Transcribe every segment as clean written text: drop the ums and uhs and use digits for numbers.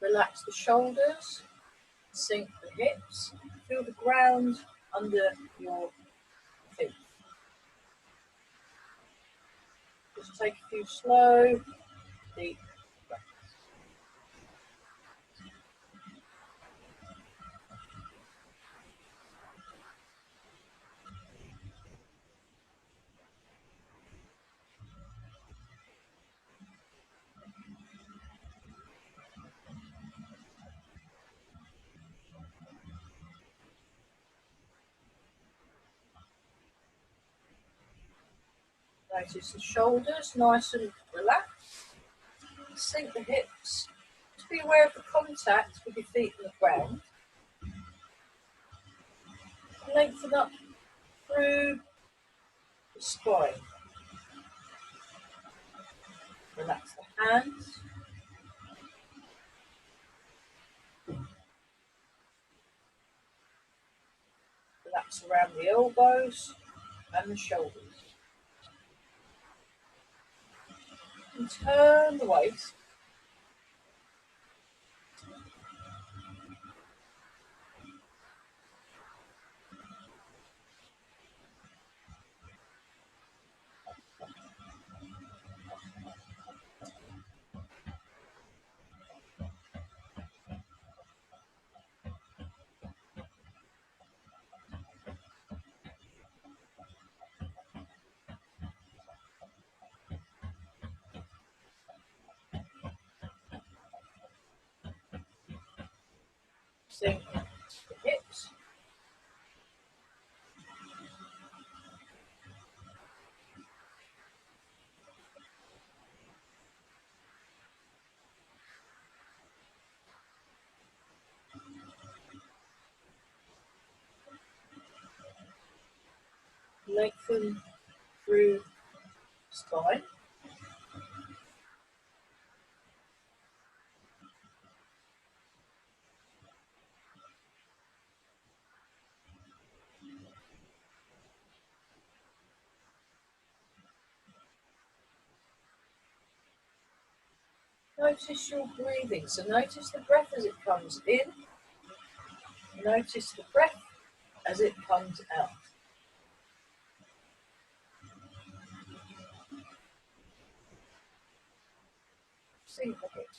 Relax the shoulders, sink the hips, feel the ground under your feet. Just take a few slow, deep breaths. Notice the shoulders nice and relaxed. Sink the hips. Just be aware of the contact with your feet on the ground. Lengthen up through the spine. Relax the hands. Relax around the elbows and the shoulders. And turn the waist. Sink the hips. Lengthen through the spine. Notice your breathing. So notice the breath as it comes in. Notice the breath as it comes out. Sink the hips.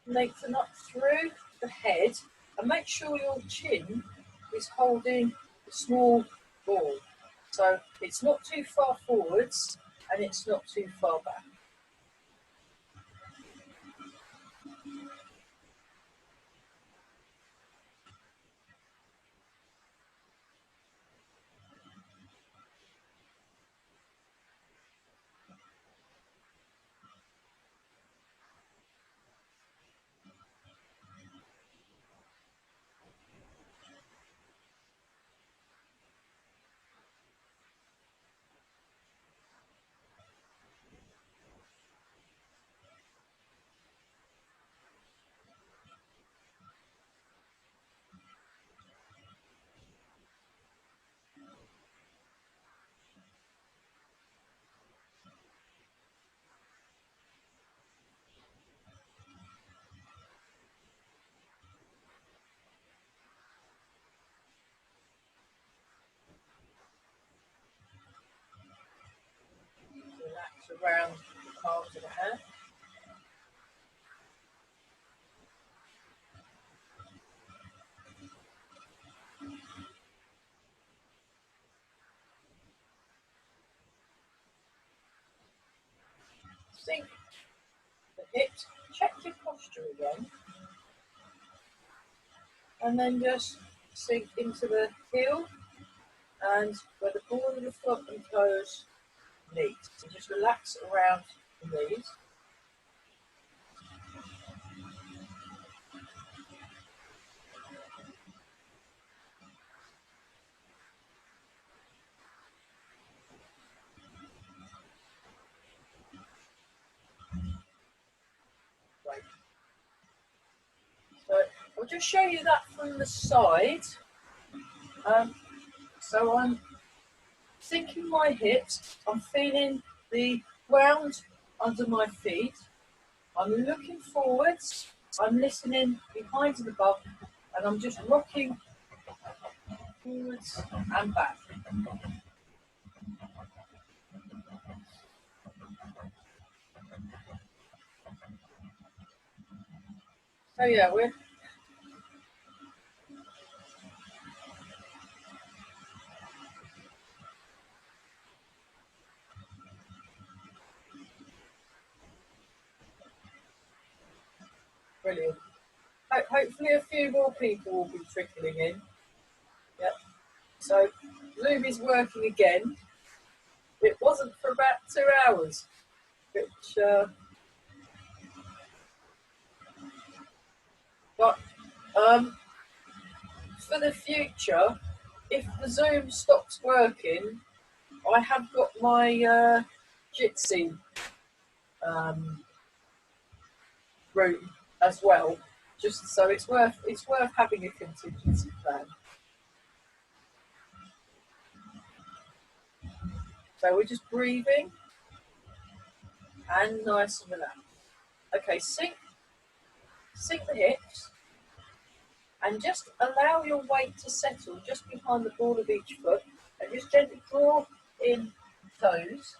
Lengthen up through the head and make sure your chin is holding the small ball. So it's not too far forwards and it's not too far back. Relax around the palms of the hand. Sink the hips. Check your posture again. And then just sink into the heel and where the ball of the foot and toes meet. So just relax around the knees. just show you that from the side. So I'm sinking my hips, I'm feeling the ground under my feet, I'm looking forwards, I'm listening behind and above, and I'm just rocking forwards and back. So yeah, we're brilliant. Hopefully a few more people will be trickling in. Yep. So Zoom is working again. It wasn't for about 2 hours, which but for the future, if the Zoom stops working, I have got my Jitsi room as well, just so it's worth having a contingency plan. So we're just breathing and nice and relaxed. Okay, sink the hips and just allow your weight to settle just behind the ball of each foot and just gently draw in toes.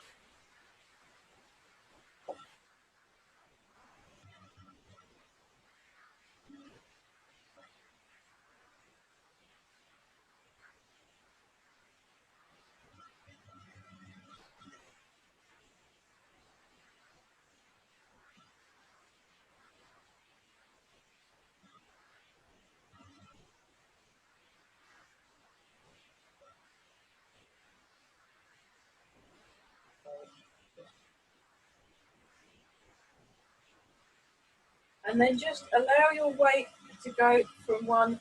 And then just allow your weight to go from one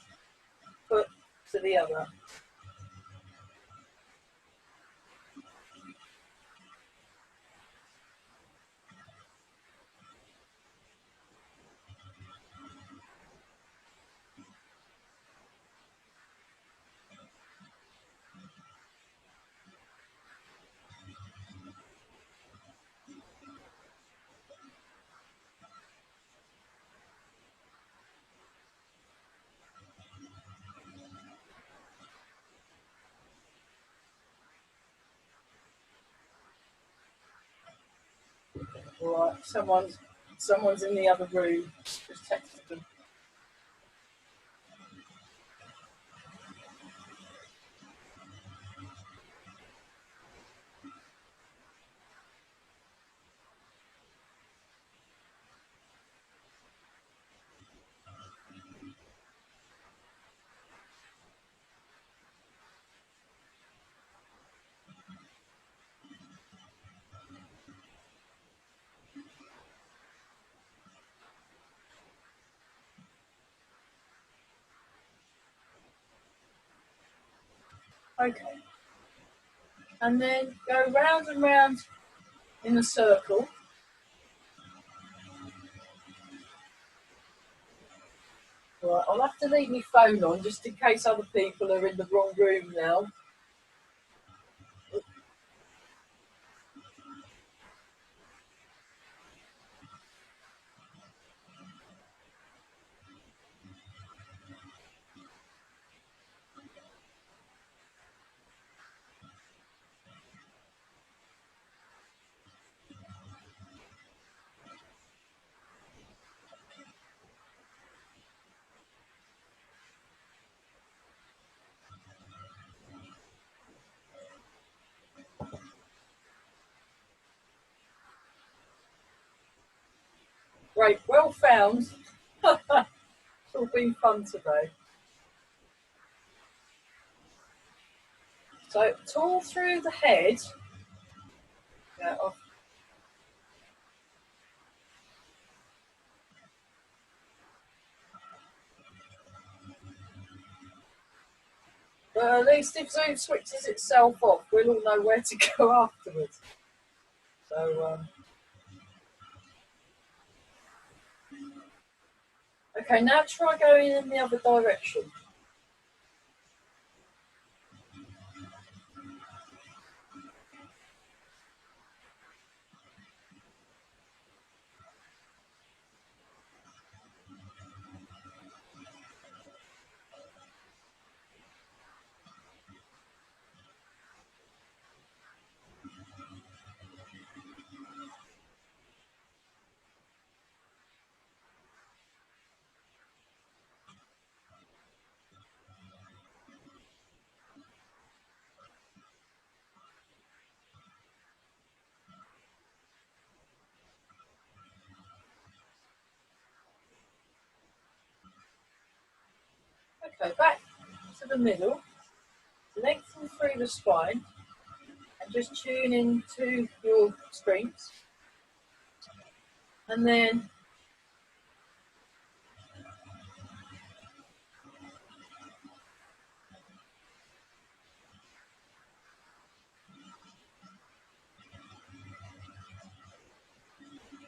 foot to the other. All right, someone's in the other room. Just texted them. Okay. And then go round and round in a circle. Right, I'll have to leave my phone on just in case other people are in the wrong room now. Great, well found. It's all been fun today. So tall through the head. Yeah, but at least if Zoom switches itself off, we'll all know where to go afterwards. So, Okay, now try going in the other direction. Okay, back to the middle, lengthen through the spine, and just tune into your strings. And then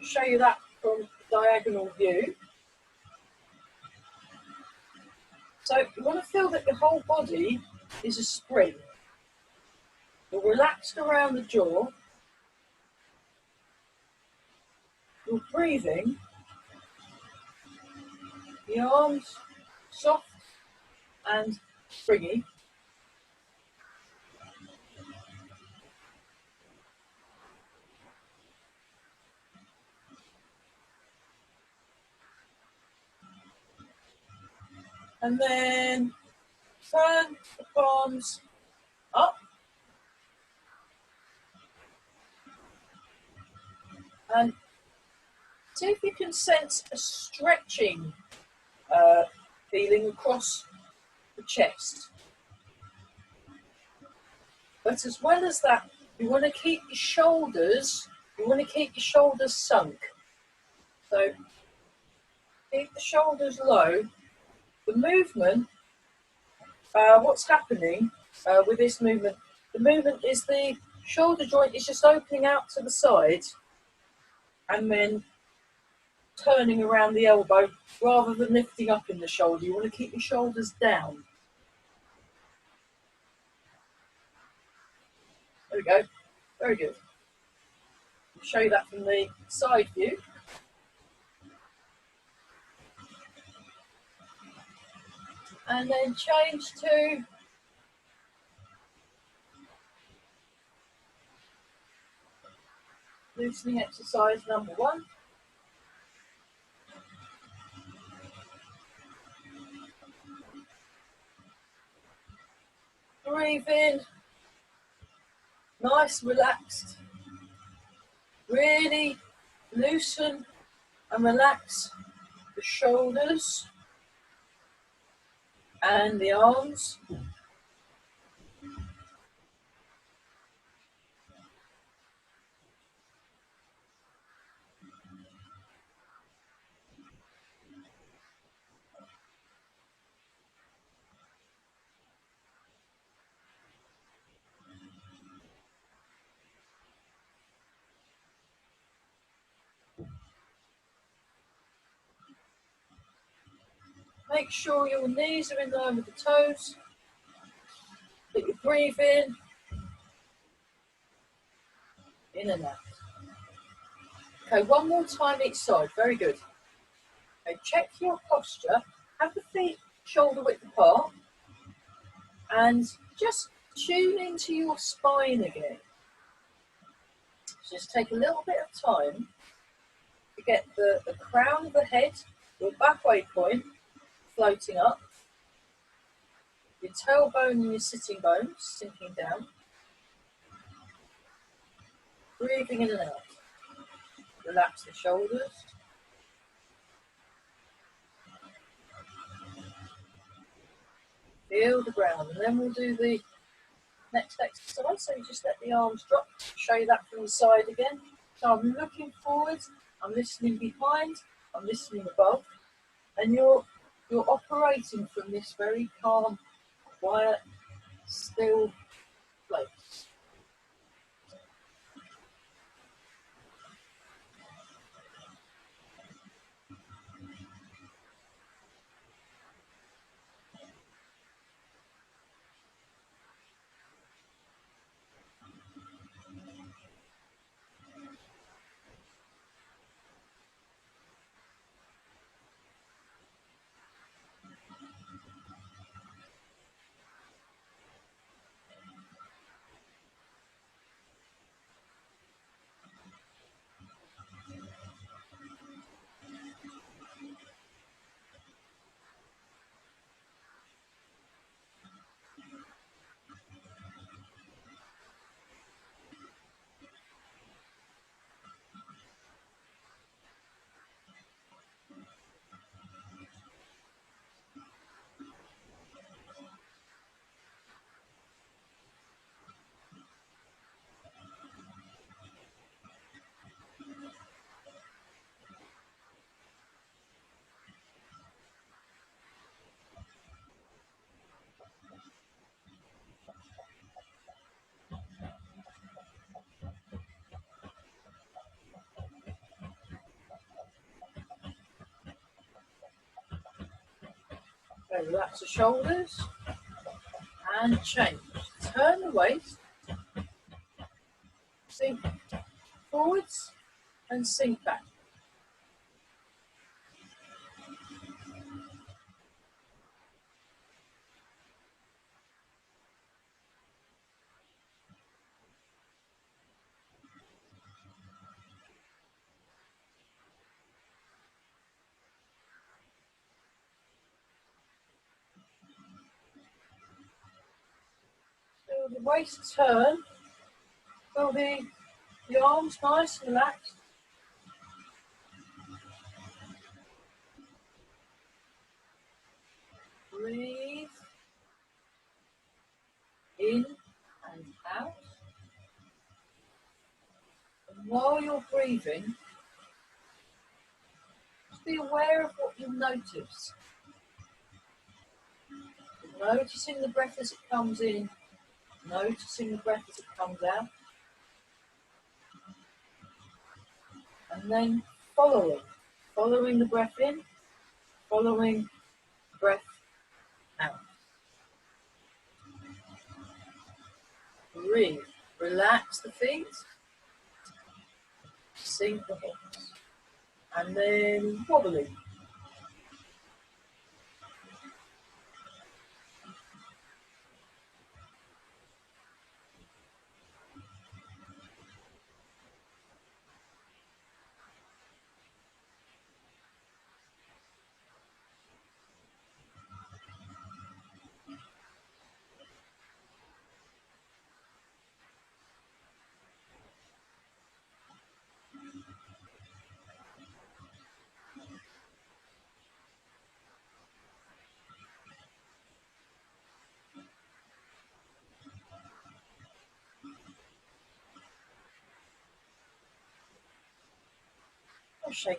show you that from diagonal view. So you want to feel that your whole body is a spring. You're relaxed around the jaw. You're breathing. The arms soft and springy. And then turn the palms up. And see if you can sense a stretching feeling across the chest. But as well as that, you want to keep your shoulders, sunk. So keep the shoulders low. The movement, what's happening with this movement, the movement is the shoulder joint is just opening out to the side and then turning around the elbow rather than lifting up in the shoulder. You want to keep your shoulders down. There we go. Very good. I'll show you that from the side view. And then change to loosening exercise number 1. Breathe in, nice, relaxed. Really loosen and relax the shoulders and the arms. Make sure your knees are in line with the toes. That you breathe in and out. Okay, one more time each side. Very good. Okay, check your posture. Have the feet shoulder width apart. And just tune into your spine again. Just take a little bit of time to get the crown of the head, your back weight point, floating up. Your tailbone and your sitting bones sinking down. Breathing in and out. Relax the shoulders. Feel the ground. And then we'll do the next exercise. So you just let the arms drop. Show you that from the side again. So I'm looking forward. I'm listening behind. I'm listening above. And you're operating from this very calm, quiet, still place. Okay, relax the shoulders and change. Turn the waist, sink forwards and sink back. Feel the waist turn, feel the arms nice and relaxed. Breathe in and out. And while you're breathing, just be aware of what you notice. Noticing the breath as it comes in, noticing the breath as it comes out. And then following the breath in, following the breath out. Breathe. Relax the feet, sink the hips, and then wobbling. Or shake.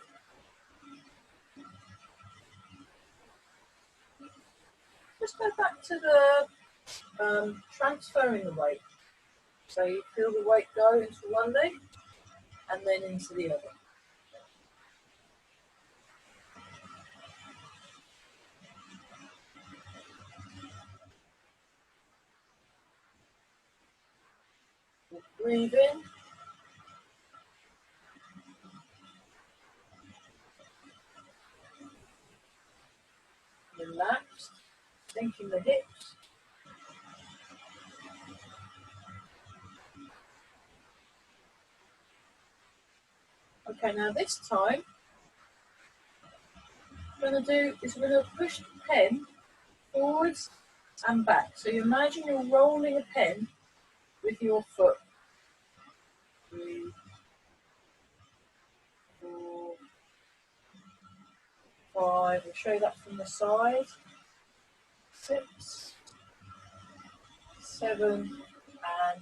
Just go back to the transferring the weight. So you feel the weight go into one leg and then into the other. Breathe in. Relaxed, sinking the hips. Okay, now this time, what we're going to push the pen forwards and back. So you imagine you're rolling a pen with your foot. 3, 4, 5. We'll show you that from the side. 6, 7, and 8.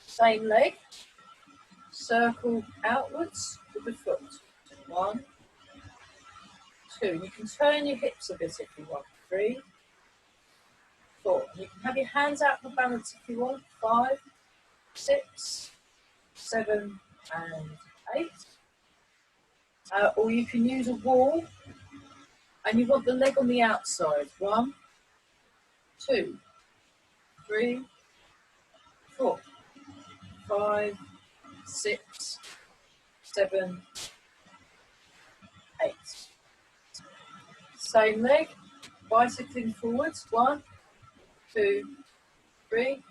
Same leg. Circle outwards with the foot. 1, 2. You can turn your hips a bit if you want. 3, 4. You can have your hands out for balance if you want. 5, 6, 7, and 8. Or you can use a wall and you want the leg on the outside. 1, 2, 3, 4, 5, 6, 7, 8. Same leg, bicycling forwards. 1, 2, 3,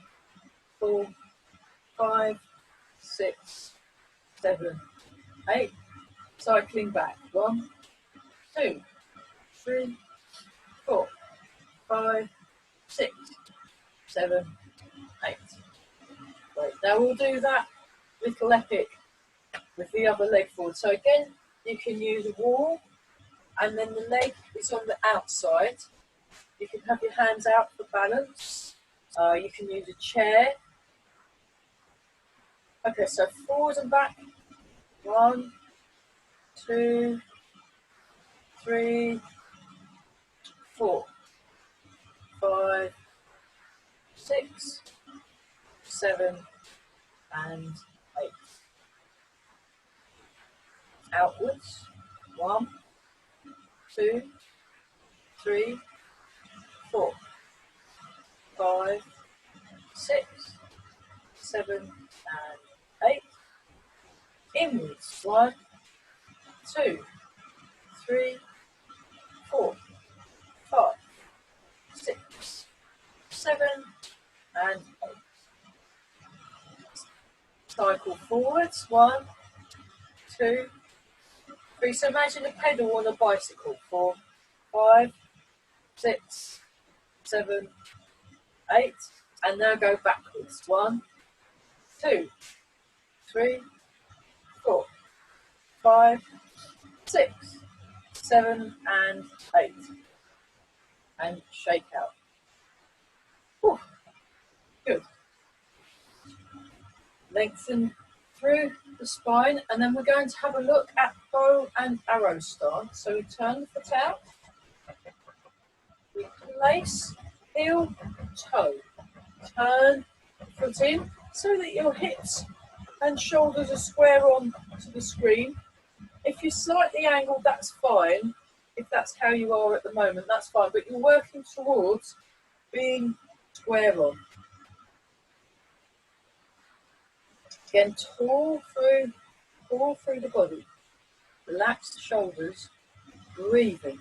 4, 5, 6, 7, 8. Cycling back. 1, 2, 3, 4, 5, 6, 7, 8. Right, now we'll do that little epic with the other leg forward. So again, you can use a wall and then the leg is on the outside. You can have your hands out for balance. You can use a chair. Okay, so forward and back. 1, 2, 3, 4, 5, 6, 7, and 8. Outwards. 1, 2, 3, 4, 5, 6, 7, and 8. Inwards. 1, 2, 3, 4, 5, 6, 7, and 8. Cycle forwards. 1, 2, 3. So imagine a pedal on a bicycle. 4, 5, 6, 7, 8. And now go backwards. 1, 2, 3, 4, 5, 6, 7, and 8. And shake out. Whew. Good. Lengthen through the spine, and then we're going to have a look at bow and arrow stance. So we turn the foot out, we place heel, toe, turn foot in so that your hips and shoulders are square on to the screen. If you're slightly angled, that's fine. If that's how you are at the moment, that's fine, but you're working towards being square on. Again, tall through the body. Relax the shoulders, breathing.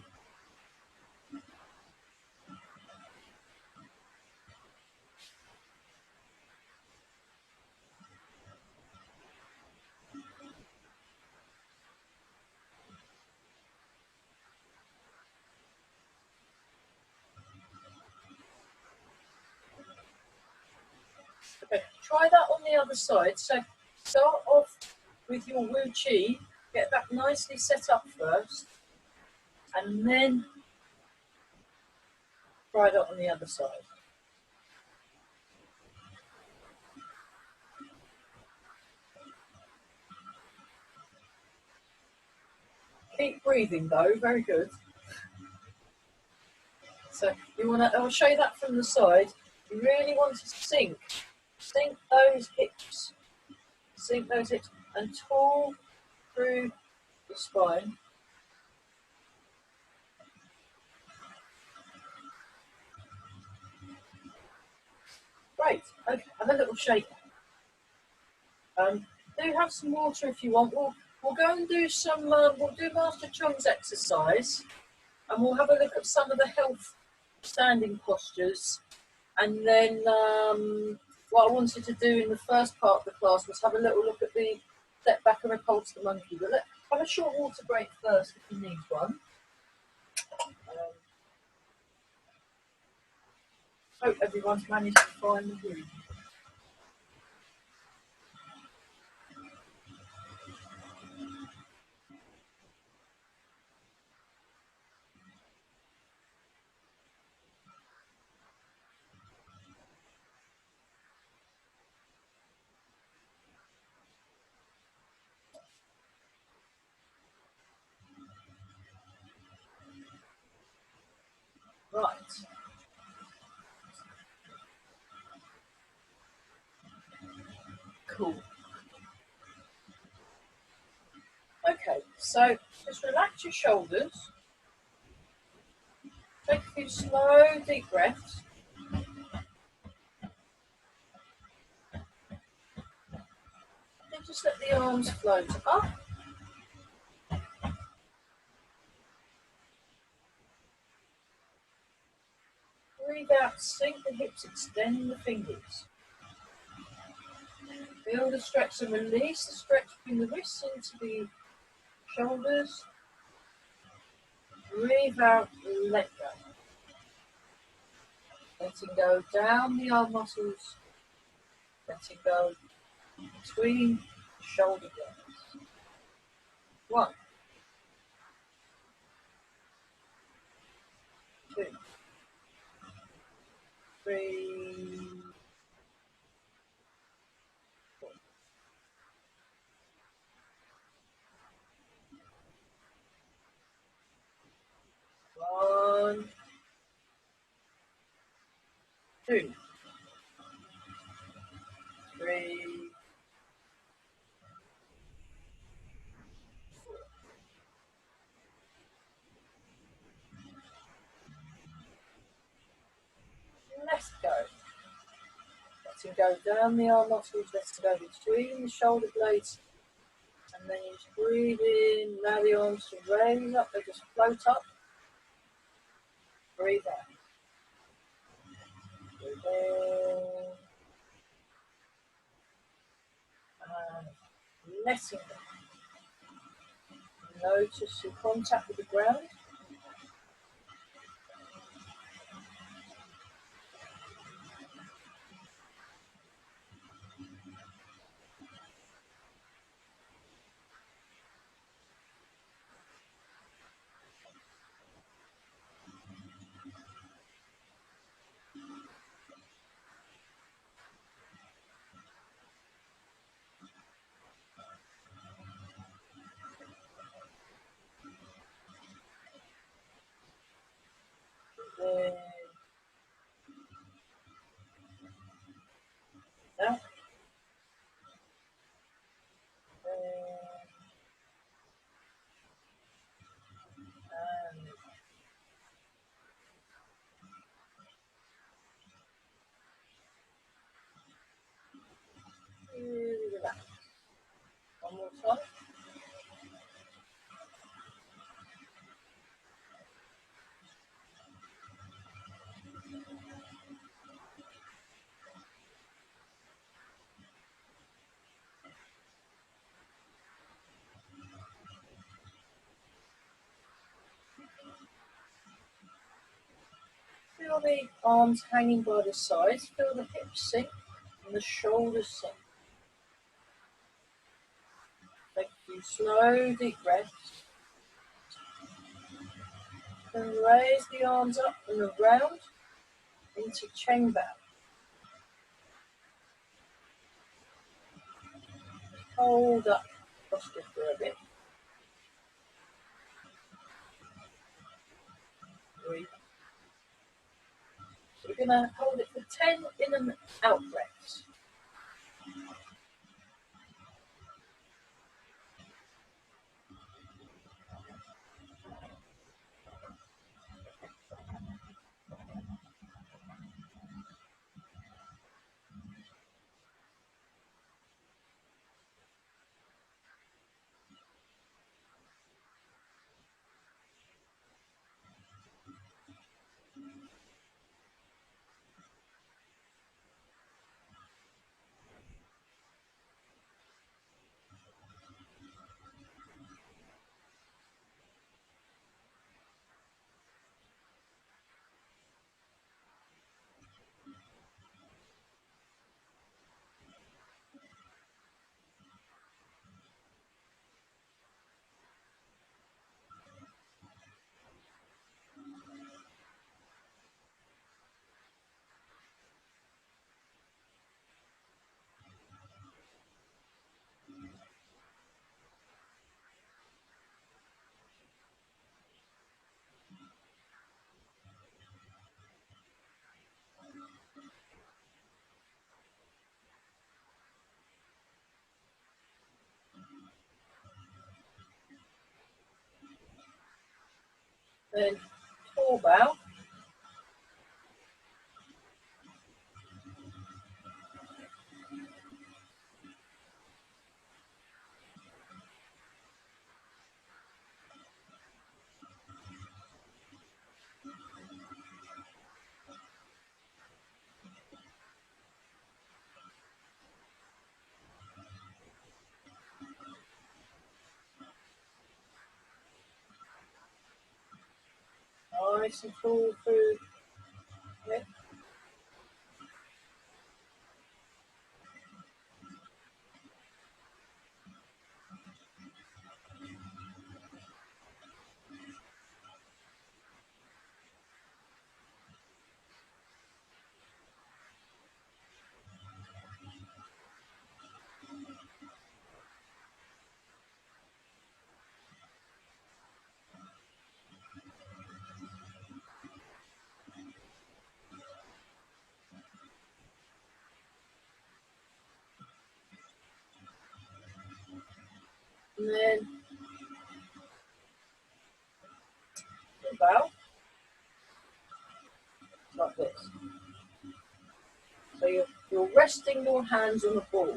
Okay, try that on the other side. So start off with your Wu Chi, get that nicely set up first, and then try that on the other side. Keep breathing though, very good. So you want to, I'll show you that from the side. You really want to sink those hips, and tall through the spine. Great, okay, have a little shake. Do have some water if you want. We'll go and do some, we'll do Master Chung's exercise, and we'll have a look at some of the health standing postures. And then what I wanted to do in the first part of the class was have a little look at the step back and repulse the monkey. But let's have a short water break first if you need one. Hope everyone's managed to find the room. Right. Cool. Okay, so just relax your shoulders. Take a few slow, deep breaths. And just let the arms float up. Breathe out, sink the hips, extend the fingers. Feel the stretch and release the stretch between the wrists into the shoulders. Breathe out, let go. Letting go down the arm muscles. Letting go between shoulder blades. 1, 2, 3, 4. 1, 2, 3, 4. letting go down the arm muscles, letting go between the shoulder blades, and then you just breathe in, allow the arms to raise up, they just float up, breathe out, breathe in, and letting go. Notice your contact with the ground. Then out. And really relax. One more time. Feel the arms hanging by the sides, feel the hips sink and the shoulders sink. Take a few slow, deep breaths. And raise the arms up and around into Cheng Bao. Hold up posture for a bit. Breathe. So we're going to hold it for 10 in and out breaths. Then tall bow. Nice and full through. Yeah. And then tall bow. Like this. So you're You're resting your hands on the ball.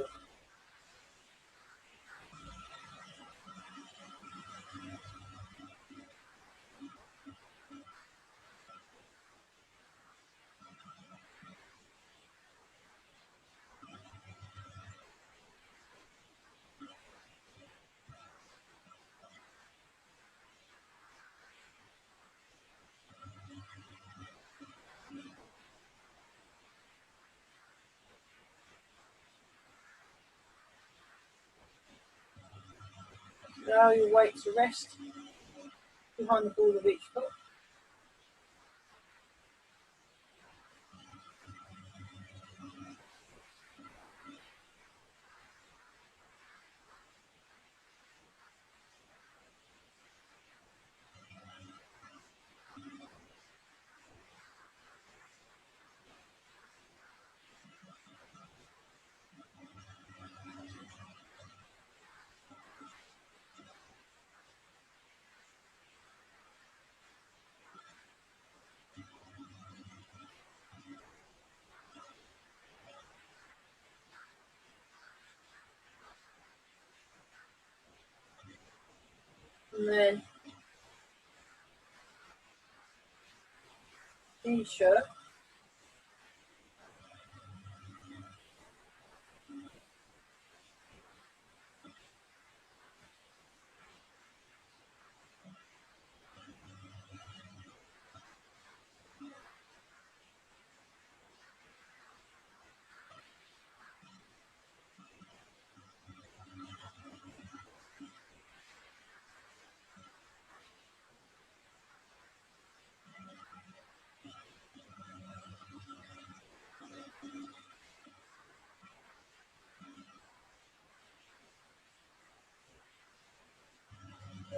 Allow your weight to rest behind the ball of each foot. And then t-shirt.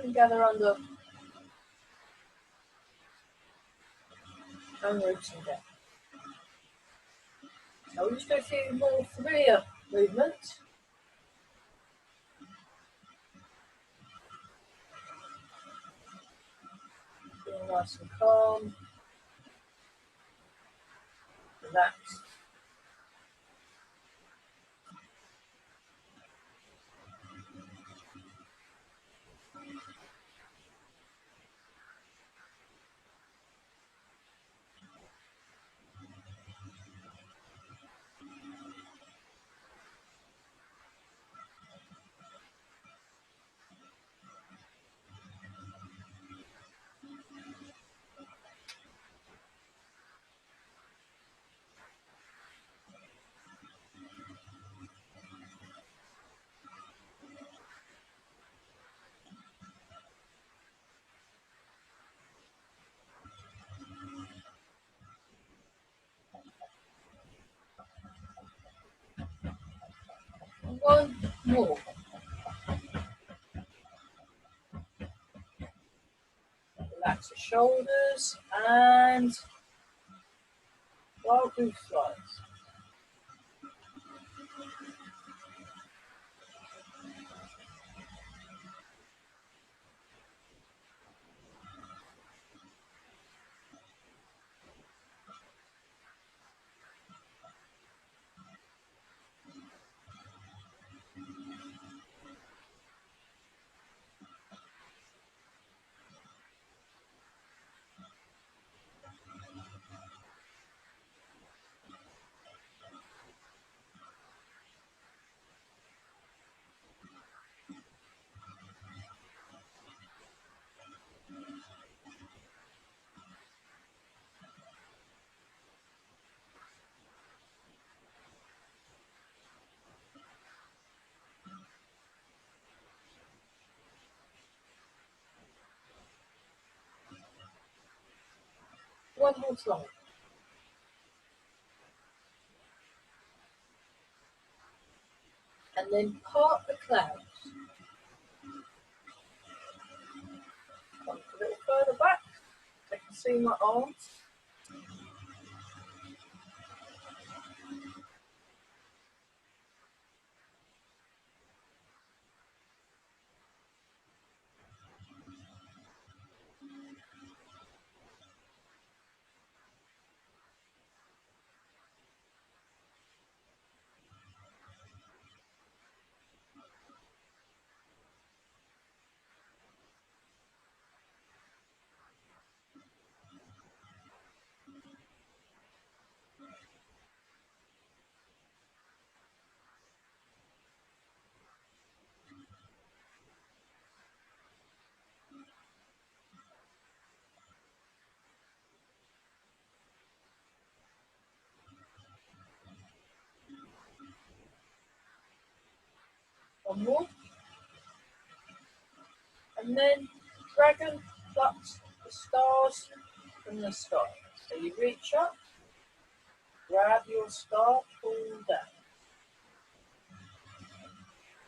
And gather under and rooting down. Now we'll just do a few more familiar movements. Being nice and calm, relaxed. And one more. Relax the shoulders and wild goose flies. One more time. And then part the clouds. Come a little further back. So you can see my arms. One more. And then dragon plucks the stars from the sky. So you reach up, grab your star, pull down.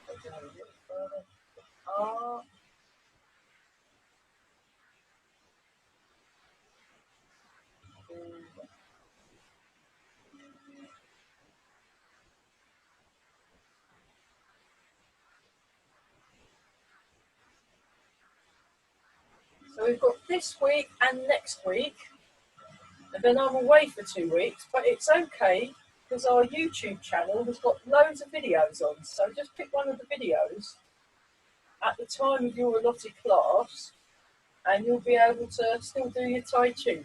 Go down a little further. Up. Pull down. So we've got this week and next week, and then I'm away for 2 weeks, but it's okay because our YouTube channel has got loads of videos on. So just pick one of the videos at the time of your allotted class and you'll be able to still do your Tai Chi.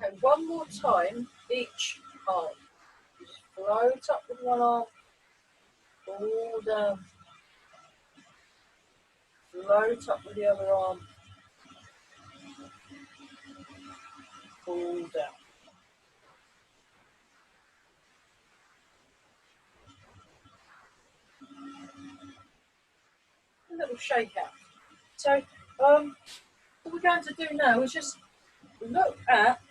Okay, one more time each arm. Just float up with one arm, pull down, float up with the other arm, pull down. A little shake out. So what we're going to do now is just look at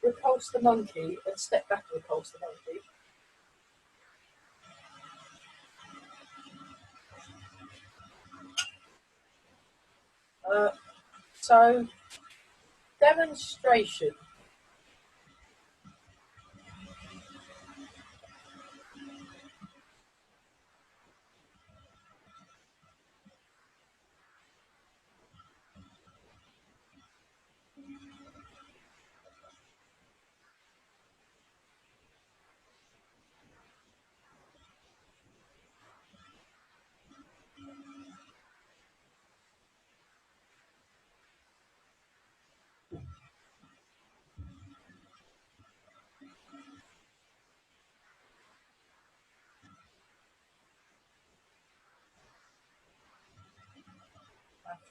repulse the monkey and step back and repulse the monkey. So demonstration.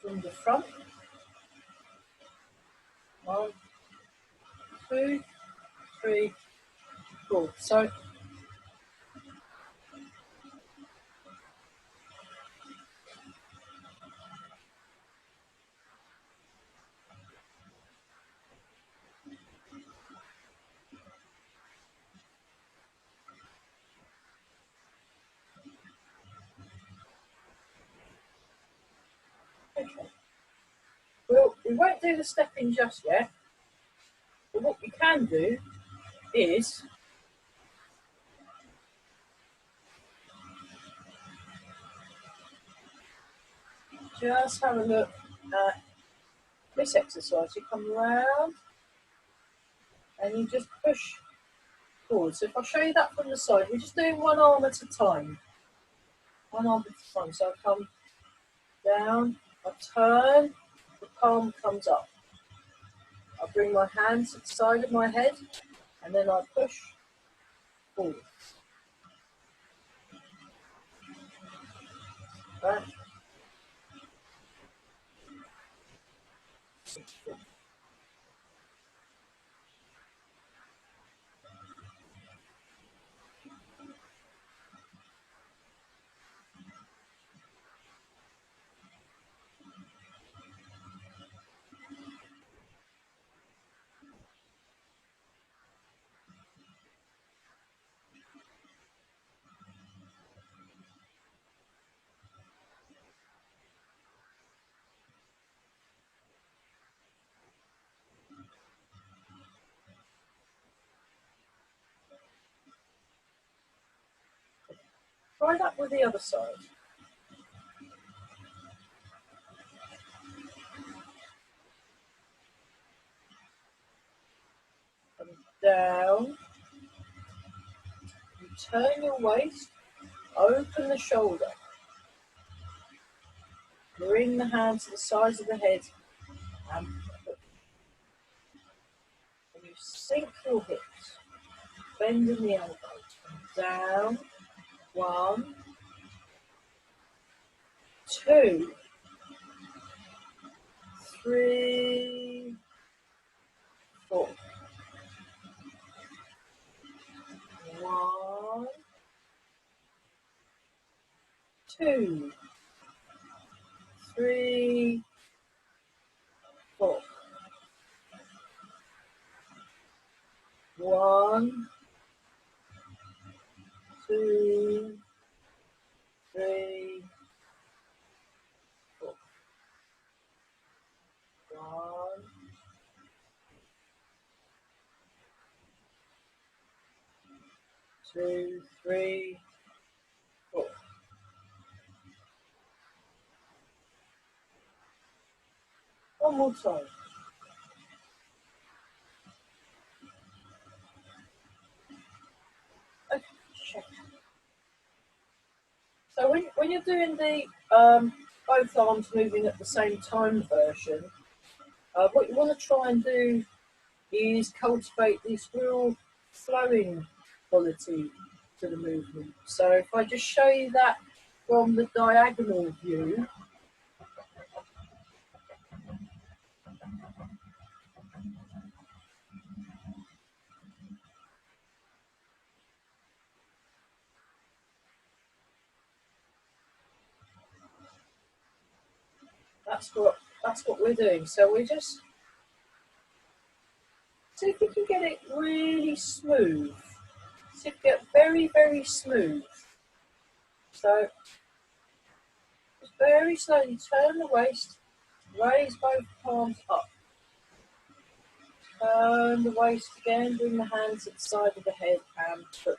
From the front. 1, 2, 3, 4. So okay. Well, we won't do the stepping just yet. But what we can do is just have a look at this exercise. You come around and you just push forward. So if I show you that from the side, we're just doing one arm at a time. One arm at a time. So I come down, I turn, the palm comes up. I bring my hand to the side of my head and then I push forward. Back. Try that with the other side. Come down. You turn your waist, open the shoulder. Bring the hands to the sides of the head and bending the elbow. Down. 1, 2, 3, 4. 1, 2, 3, 4. 1, 2, 3, 4. 1, 2, 3, 4. One more time. Okay, check. So when you're doing the both arms moving at the same time version, what you want to try and do is cultivate this real flowing quality to the movement. So if I just show you that from the diagonal view, that's what we're doing. So we just see if we can get it really smooth. See if we get very, very smooth. So just very slowly turn the waist, raise both palms up. Turn the waist again, bring the hands at the side of the head and push.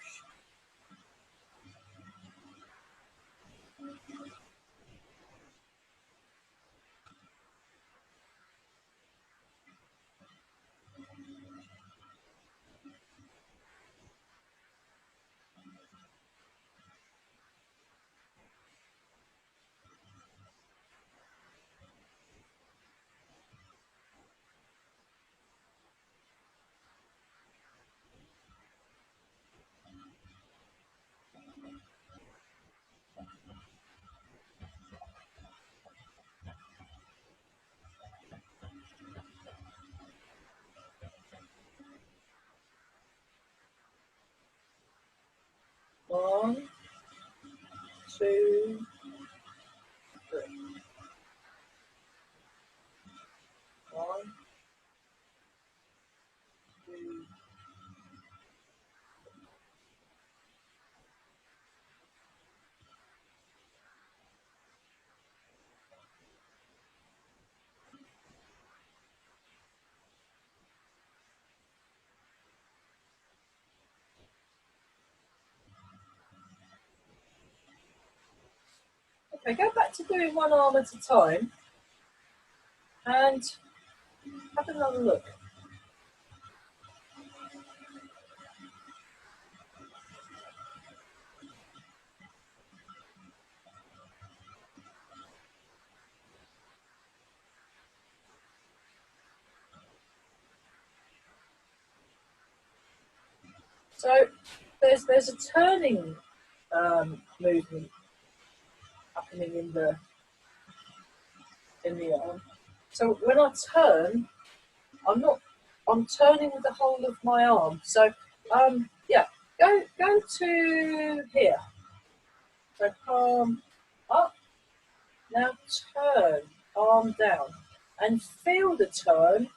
One, two, three. One, two. Okay, go back to doing one arm at a time and have another look. So there's a turning movement happening in the arm. So when I turn, I'm turning with the whole of my arm. So yeah, go to here. So palm up. Now turn, arm down, and feel the turn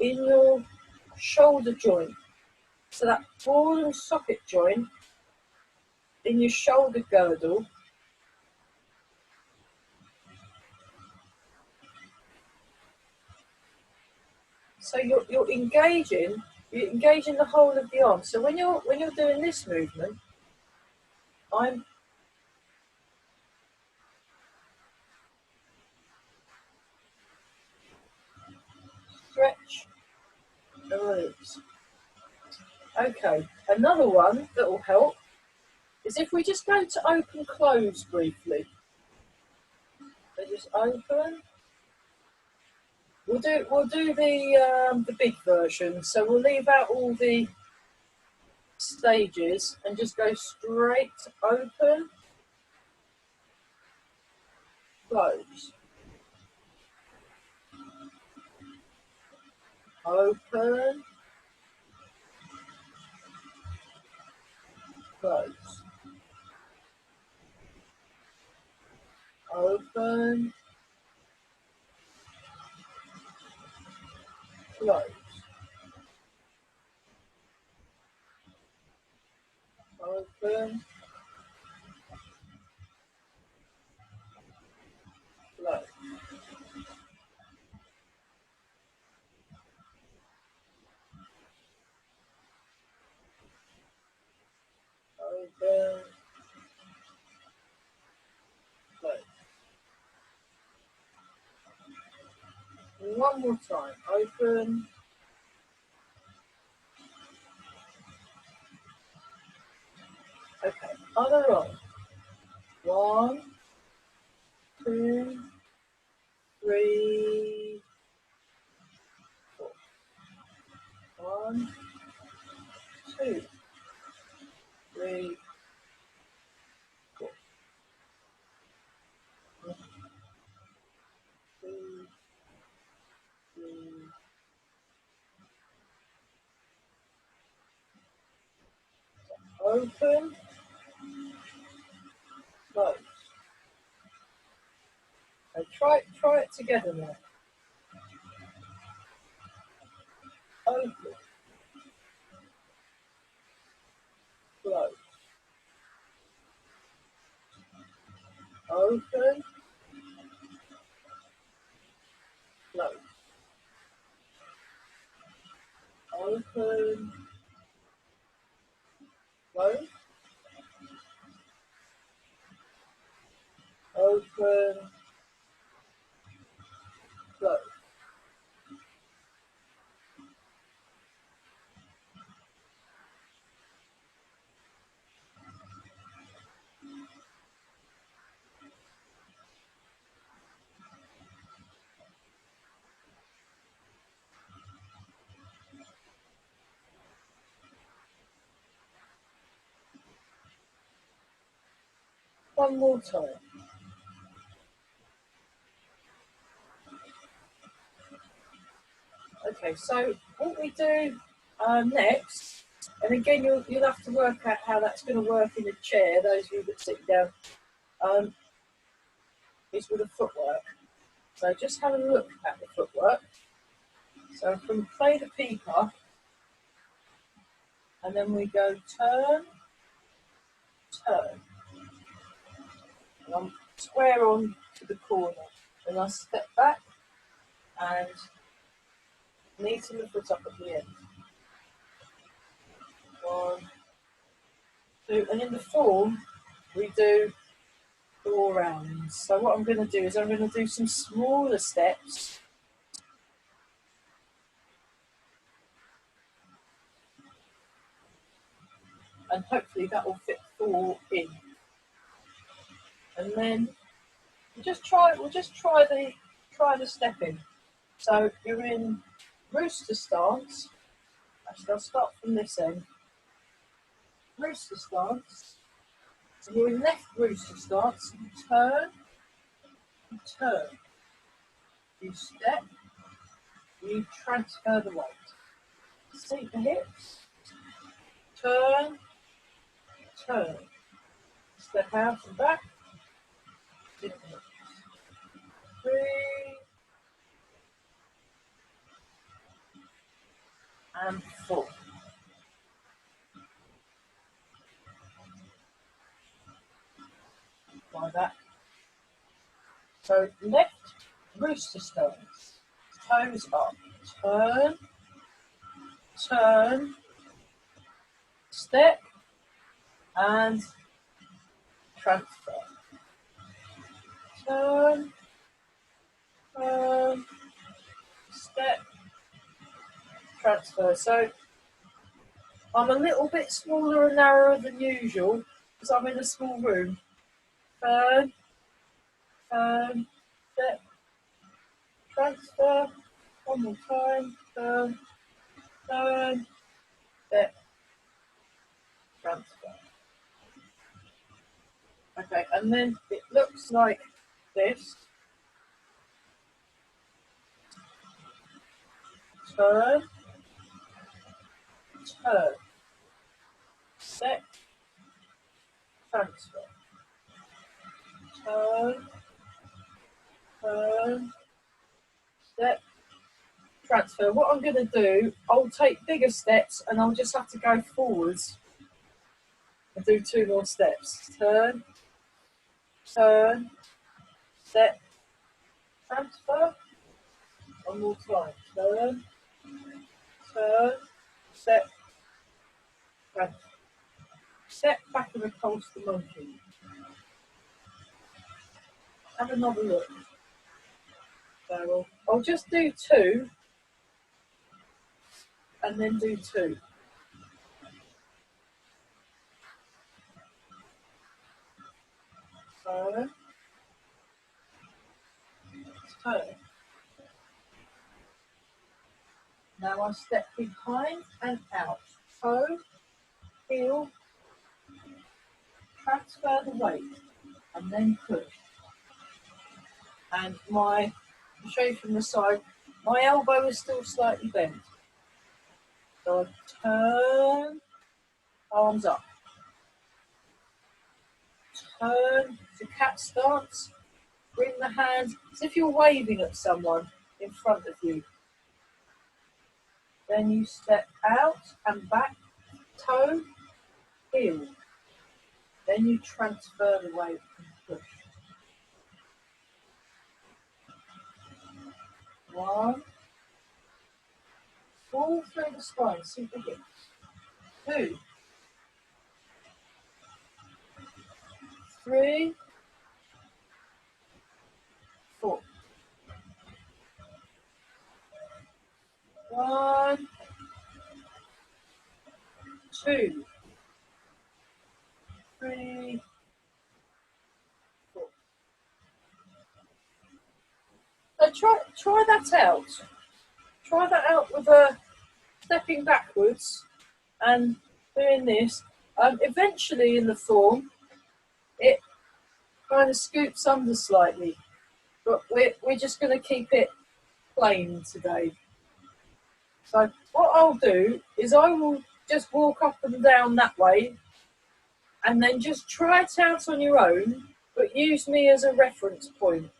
in your shoulder joint. So that ball and socket joint in your shoulder girdle. So you're engaging the whole of the arm. So when you're doing this movement, I'm stretch the release. Okay, another one that will help is if we just go to open close briefly. So just open. We'll do the big version. So we'll leave out all the stages and just go straight open, close, open, close, open, close, open, close, open, close. One more time, open, okay, other arm. 1, 2, 3, 4. 1, 2, 3, 4. 1, 2, 3. Open, close. Okay, try it together now. Open, close. Open, close. Open, close. Open, close. One more time. Okay, so what we do next, and again you'll have to work out how that's going to work in the chair, those of you that sit down, is with the footwork. So just have a look at the footwork. So from play the peeper, and then we go turn, turn. And I'm square on to the corner. And I step back and neaten the foot up at the end. 1, 2, and in the form we do 4 rounds. So what I'm going to do is I'm going to do some smaller steps. And hopefully that will fit 4 in. And then we'll just try the stepping. So you're in rooster stance. Actually, I'll start from this end. Rooster stance. So you're in left rooster stance. You turn, you turn. You step, you transfer the weight. Sink the hips. Turn, turn. Step out and back. Sink the hips. 3, and 4. Like that. So left rooster stance, toes up, turn, turn, step, and transfer. Turn, turn, step, transfer. So I'm a little bit smaller and narrower than usual because I'm in a small room. Turn, turn, step, transfer. One more time. Turn, turn, step, transfer. Okay, and then it looks like this. Turn, turn, set, transfer. Turn, turn, set, transfer. What I'm going to do, I'll take bigger steps and I'll just have to go forwards and do 2 more steps. Turn, turn, set, transfer. 1 more time. Turn, turn, set, transfer. Step back and repulse the monkey. Have another look. So I'll just do 2 and then do 2. Turn, turn. Now I step behind and out. Toe, heel, transfer the weight, and then push. And I'll show you from the side, my elbow is still slightly bent. So I turn, arms up. Turn to cat stance. Bring the hands as if you're waving at someone in front of you. Then you step out and back, toe, heel. Then you transfer the weight and push. 1, all through the spine, super hips. 2, 3, 4. 1, 2, 3, 4. So try that out. Try that out with stepping backwards and doing this. Eventually in the form, it kind of scoops under slightly, but we're just going to keep it plain today. So what I'll do is I will just walk up and down that way and then just try it out on your own, but use me as a reference point.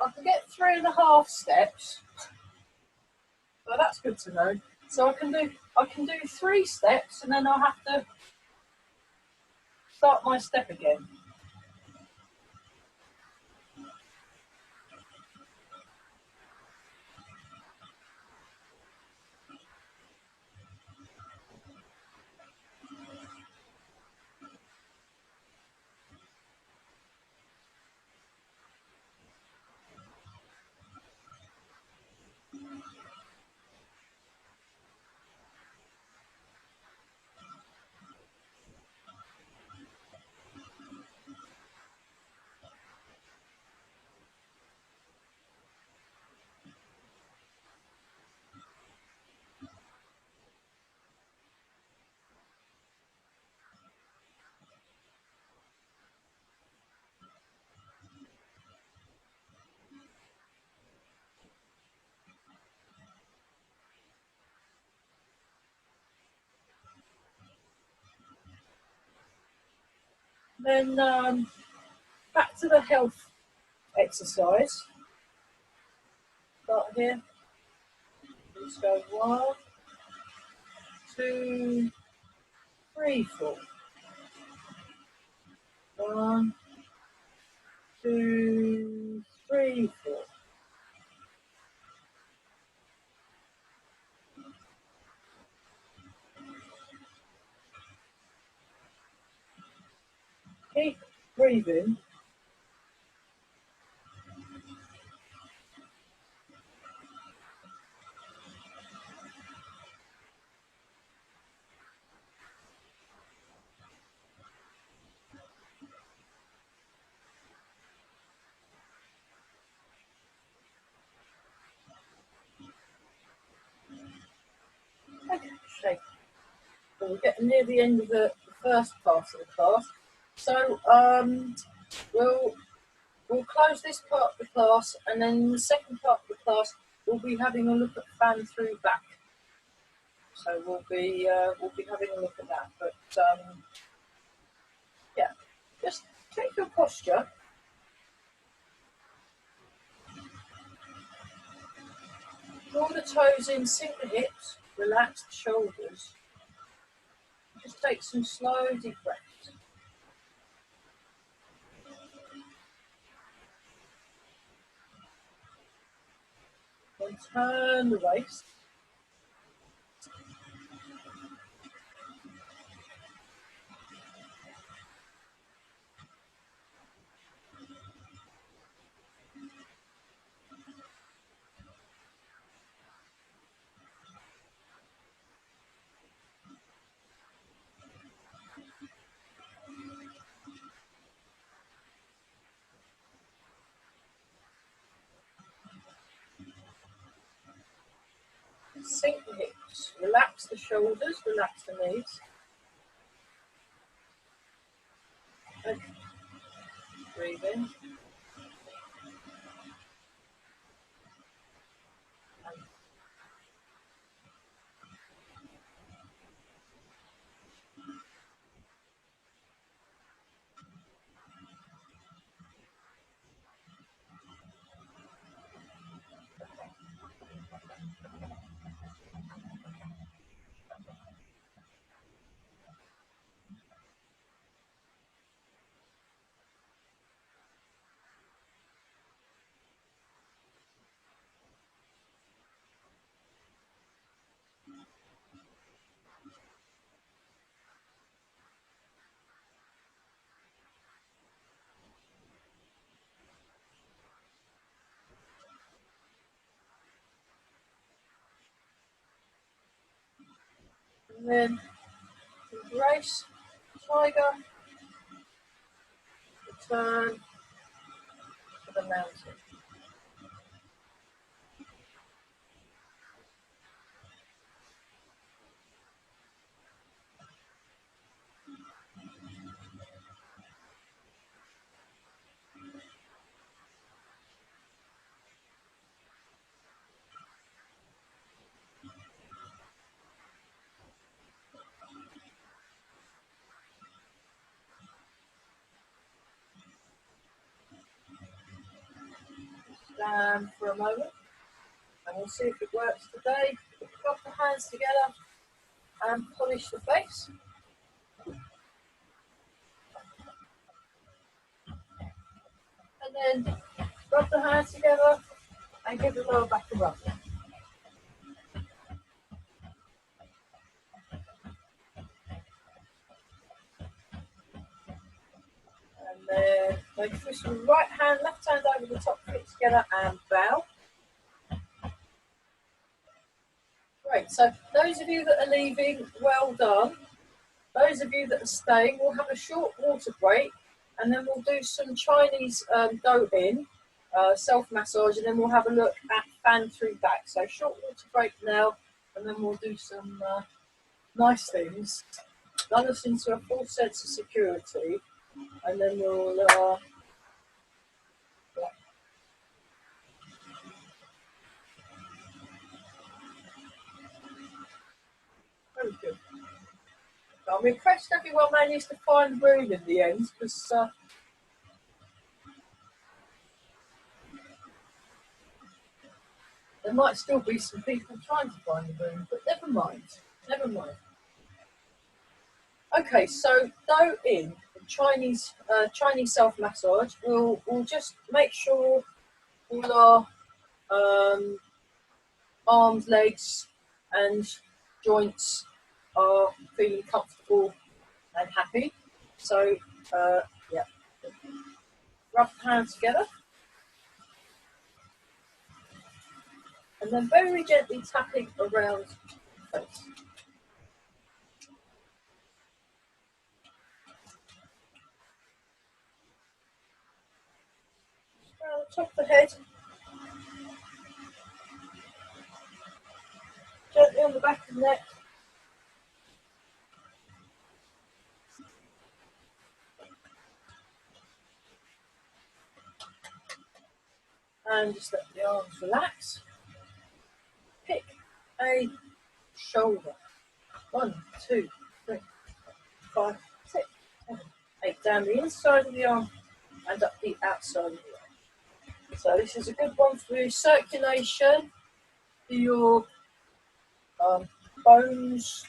I can get 3.5 steps, so that's good to know. So I can do 3 steps and then I'll have to start my step again. Then back to the health exercise. Start here. Let's go 1, 2, 3, 4. 1, 2, 3, 4. keep breathing. Okay, shake. So we're getting near the end of the first part of the class. So we'll close this part of the class, and then in the second part of the class we'll be having a look at fan through back. So we'll be having a look at that. But yeah, just take your posture. Draw the toes in, sink the hips, relax the shoulders. Just take some slow deep breaths. Then turn the waist. Sink the hips, relax the shoulders, relax the knees. Okay. Breathe in. And then embrace tiger, return to the mountain. Stand for a moment, and we'll see if it works today. Rub the hands together and polish the face. And then rub the hands together and give the lower back a rub. And then make twist your right hand, left hand over the top, feet together and bow. Great, so those of you that are leaving, well done. Those of you that are staying, we'll have a short water break, and then we'll do some Chinese go in, self-massage, and then we'll have a look at fan through back. So short water break now, and then we'll do some nice things. Lull us into a full sense of security, and then we'll very good. I'm impressed everyone managed to find room in the end, because there might still be some people trying to find the room, but never mind, never mind. Okay, so go in Chinese self-massage. We'll just make sure all our arms, legs, and joints are feeling comfortable and happy. So Yeah. Rub the hands together. And then very gently tapping around the face. Around the top of the head. Gently on the back of the neck. And just let the arms relax. Pick a shoulder. 1, 2, 3, 5, 6, 7, 8. Down the inside of the arm and up the outside of the arm. So this is a good one for your circulation, for your bones,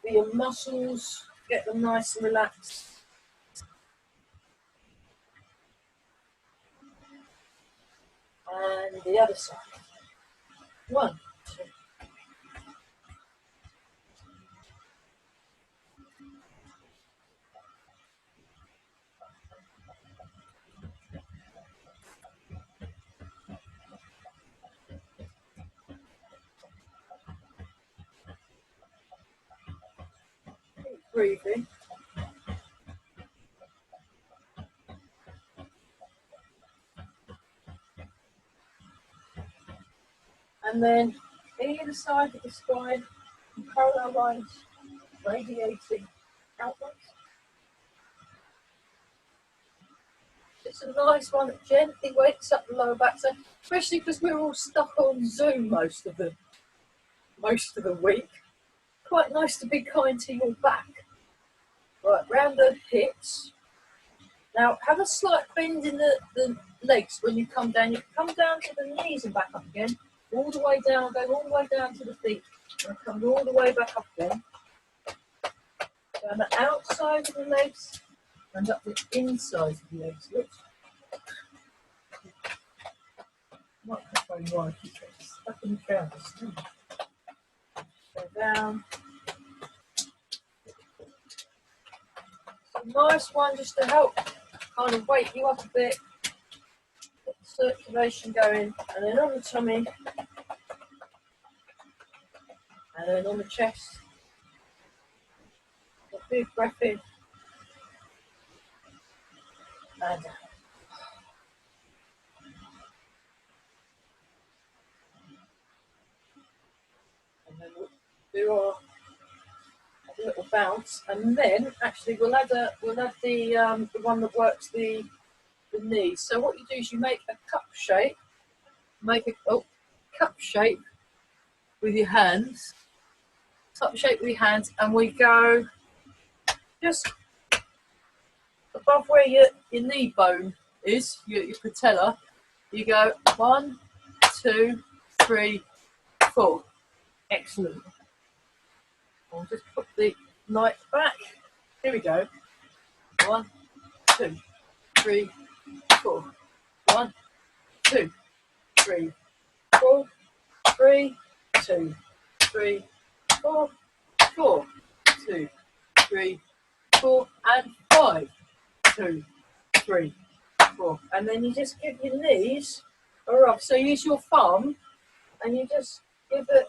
for your muscles. Get them nice and relaxed. And the other side. 1, 2. Keep breathing. And then either side of the spine, parallel lines radiating outwards. It's a nice one that gently wakes up the lower back, so especially because we're all stuck on Zoom most of the week. Quite nice to be kind to your back. Right, round the hips. Now have a slight bend in the legs when you come down. You come down to the knees and back up again. All the way down, go all the way down to the feet. And come all the way back up again. Down the outside of the legs and up the inside of the legs. Oops. Microphone wire keeps getting stuck in the canvas. Go down. A nice one just to help kind of wake you up a bit, get the circulation going, and then on the tummy, and then on the chest. A big breath in and out. And then we'll do our little bounce, and then actually we'll add the one that works the knees. So what you do is you make a cup shape, cup shape with your hands, and we go just above where your knee bone is, your patella. You go 1, 2, 3, 4. Excellent. I'll just put the light back. Here we go. 1, 2, 3, 4. 1, 2, 3, 4. 3, 2, 3, 4. 4, 2, 3, 4, and 5, 2, 3, 4. And then you just give your knees a rub. So use your thumb and you just give it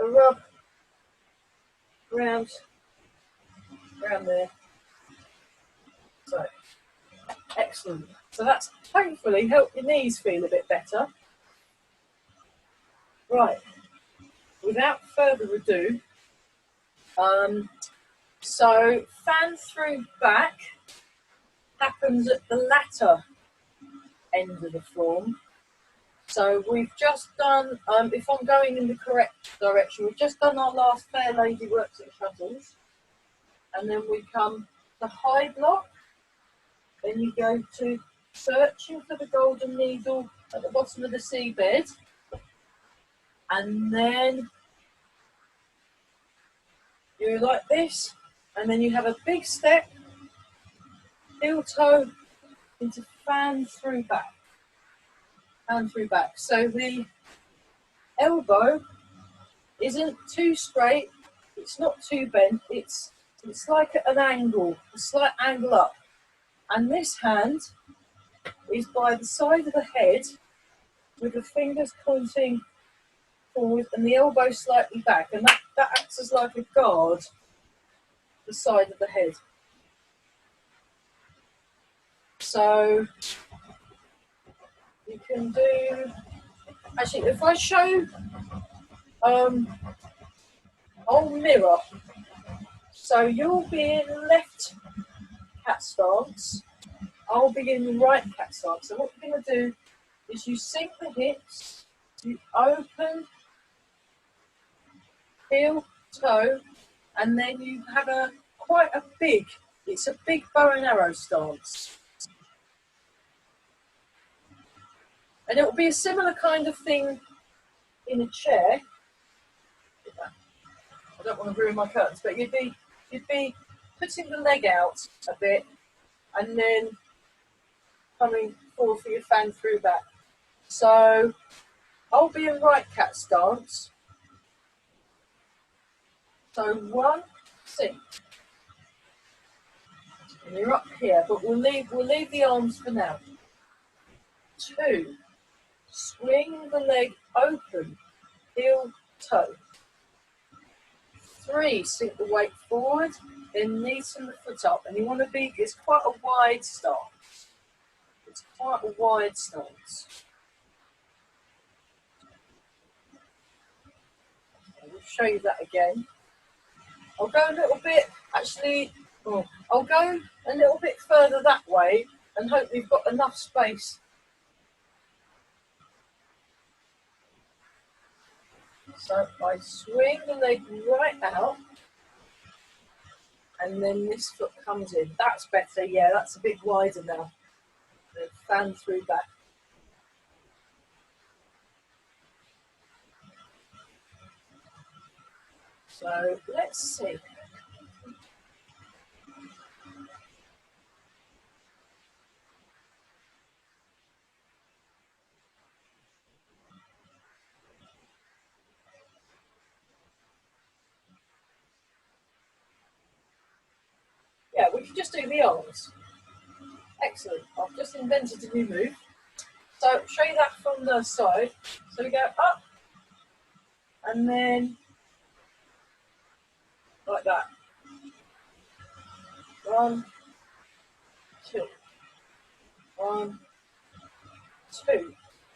a rub around there. So, excellent. So that's hopefully helped your knees feel a bit better. Right, without further ado, so fan through back happens at the latter end of the form. So we've just done, if I'm going in the correct direction, we've just done our last Fair Lady Works at Shuttles. And then we come to high block. Then you go to Searching for the Golden Needle at the bottom of the seabed. And then you like this. And then you have a big step, heel toe into fan through back. Fan through back. So the elbow isn't too straight, it's not too bent, it's It's like an angle, a slight angle up. And this hand is by the side of the head with the fingers pointing forward and the elbow slightly back. And that acts as like a guard, the side of the head. So you can do, actually, if I show, I'll mirror. So you'll be in left cat stance, I'll be in right cat stance. So what you're going to do is you sink the hips, you open, heel, toe, and then you have it's a big bow and arrow stance. And it will be a similar kind of thing in a chair. I don't want to ruin my curtains, but you'd be putting the leg out a bit and then coming forward for your fan through back. So I'll be in right cat stance. So 1, sink. And you're up here, but we'll leave the arms for now. 2, swing the leg open, heel, toe. 3, sink the weight forward, then neaten the foot up. And you want to be, it's quite a wide stance. It's quite a wide stance. Okay, we'll show you that again. I'll go a little bit, actually, I'll go a little bit further that way and hope we've got enough space. So I swing the leg right out and then this foot comes in. That's better, yeah, that's a bit wider now. Then fan through back. So let's see. Yeah, we can just do the arms. Excellent. I've just invented a new move. So show you that from the side. So we go up and then like that. 1, 2. 1, 2.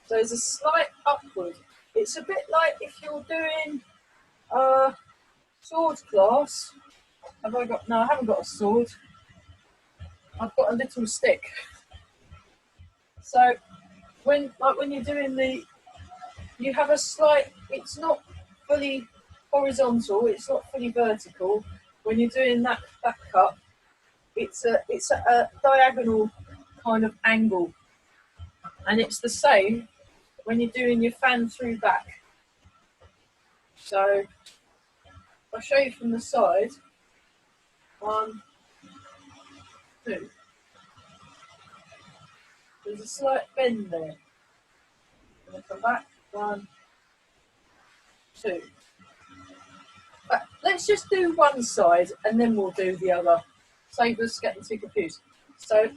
So there's a slight upward. It's a bit like if you're doing a sword class. Have I got? No, I haven't got a sword. I've got a little stick. So when you're doing you have a slight. It's not fully horizontal. It's not fully vertical. When you're doing that back up, it's a diagonal kind of angle, and it's the same when you're doing your fan through back. So I'll show you from the side. 1, 2. There's a slight bend there. I'm going to come back. 1, 2. But let's just do one side and then we'll do the other. Save us getting too confused. So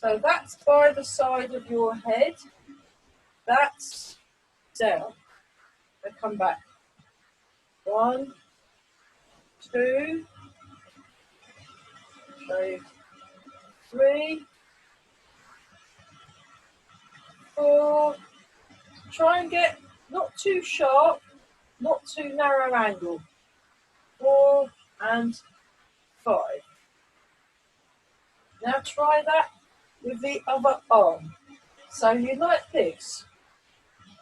that's by the side of your head. That's down. And come back. 1, 2, 3, 4. Try and get not too sharp, not too narrow angle. 4 and 5. Now try that with the other arm. So you like this.